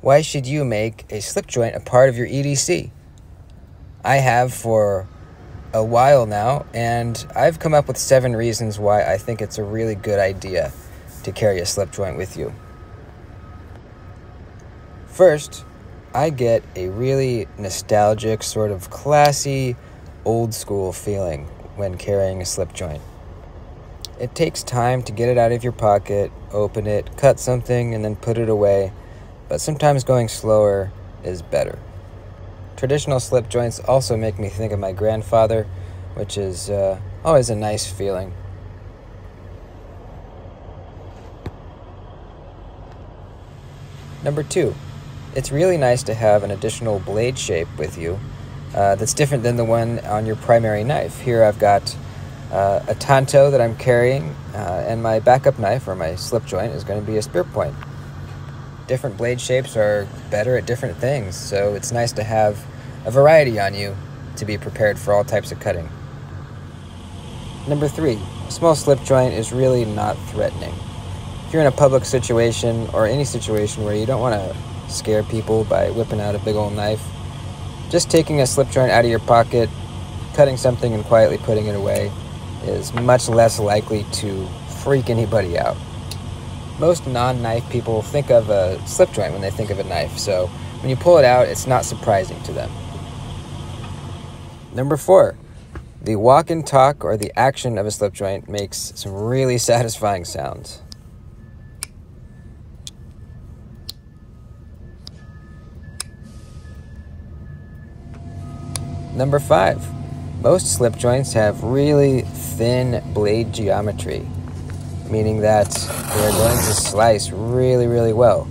Why should you make a slip joint a part of your EDC? I have for a while now, and I've come up with 7 reasons why I think it's a really good idea to carry a slip joint with you. First, I get a really nostalgic, sort of classy, old school feeling when carrying a slip joint. It takes time to get it out of your pocket, open it, cut something, and then put it away, but sometimes going slower is better. Traditional slip joints also make me think of my grandfather, which is always a nice feeling. Number 2, it's really nice to have an additional blade shape with you that's different than the one on your primary knife. Here I've got a tanto that I'm carrying, and my backup knife, or my slip joint, is going to be a spear point. Different blade shapes are better at different things, so it's nice to have a variety on you to be prepared for all types of cutting. Number 3, a small slip joint is really not threatening. If you're in a public situation or any situation where you don't want to scare people by whipping out a big old knife, just taking a slip joint out of your pocket, cutting something and quietly putting it away is much less likely to freak anybody out. Most non-knife people think of a slip joint when they think of a knife, so when you pull it out, it's not surprising to them. Number 4, the walk and talk, or the action of a slip joint, makes some really satisfying sounds. Number 5, most slip joints have really thin blade geometry, meaning that they're going to slice really, really well.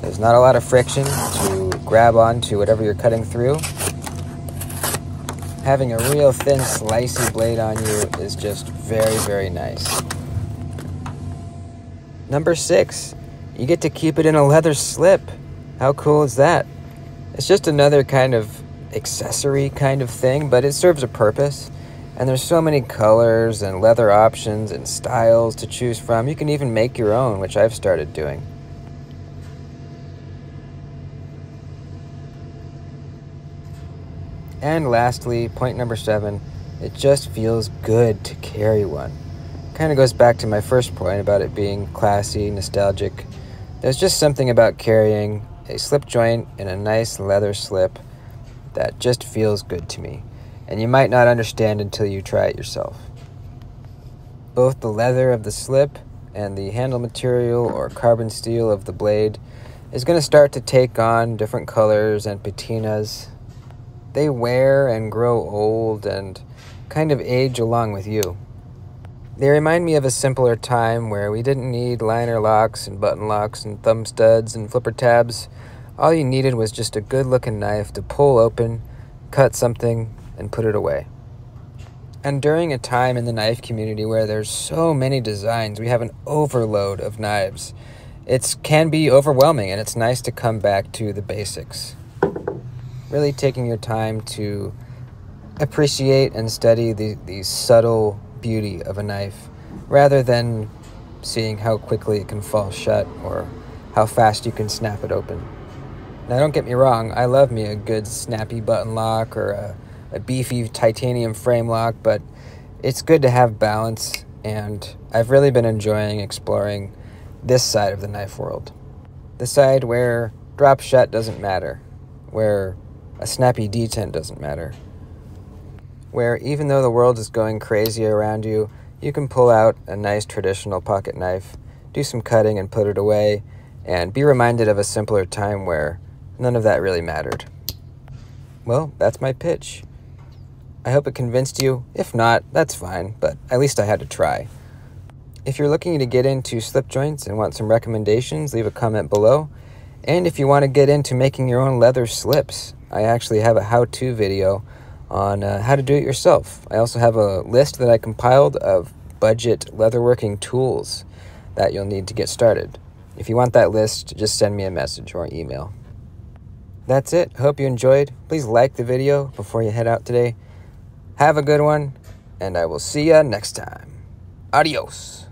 There's not a lot of friction to grab onto whatever you're cutting through. Having a real thin, slicey blade on you is just very, very nice. Number 6, you get to keep it in a leather slip. How cool is that? It's just another kind of accessory kind of thing, but it serves a purpose. And there's so many colors and leather options and styles to choose from. You can even make your own, which I've started doing. And lastly, point number 7, it just feels good to carry one. Kind of goes back to my first point about it being classy, nostalgic. There's just something about carrying a slip joint in a nice leather slip that just feels good to me. And you might not understand until you try it yourself. Both the leather of the slip and the handle material or carbon steel of the blade is going to start to take on different colors and patinas. They wear and grow old and kind of age along with you. They remind me of a simpler time where we didn't need liner locks and button locks and thumb studs and flipper tabs. All you needed was just a good-looking knife to pull open, cut something, and put it away. And during a time in the knife community where there's so many designs, we have an overload of knives. It can be overwhelming, and it's nice to come back to the basics. Really taking your time to appreciate and study the subtle beauty of a knife, rather than seeing how quickly it can fall shut or how fast you can snap it open. Now, don't get me wrong, I love me a good snappy button lock or a beefy titanium frame lock, but it's good to have balance, and I've really been enjoying exploring this side of the knife world. The side where drop shut doesn't matter, where a snappy detent doesn't matter, where even though the world is going crazy around you, you can pull out a nice traditional pocket knife, do some cutting and put it away, and be reminded of a simpler time where none of that really mattered. Well, that's my pitch. I hope it convinced you. If not, that's fine, but at least I had to try. If you're looking to get into slip joints and want some recommendations, leave a comment below. And if you want to get into making your own leather slips, I actually have a how-to video on how to do it yourself. I also have a list that I compiled of budget leatherworking tools that you'll need to get started. If you want that list, just send me a message or email. That's it. Hope you enjoyed. Please like the video before you head out today. Have a good one, and I will see ya next time. Adios.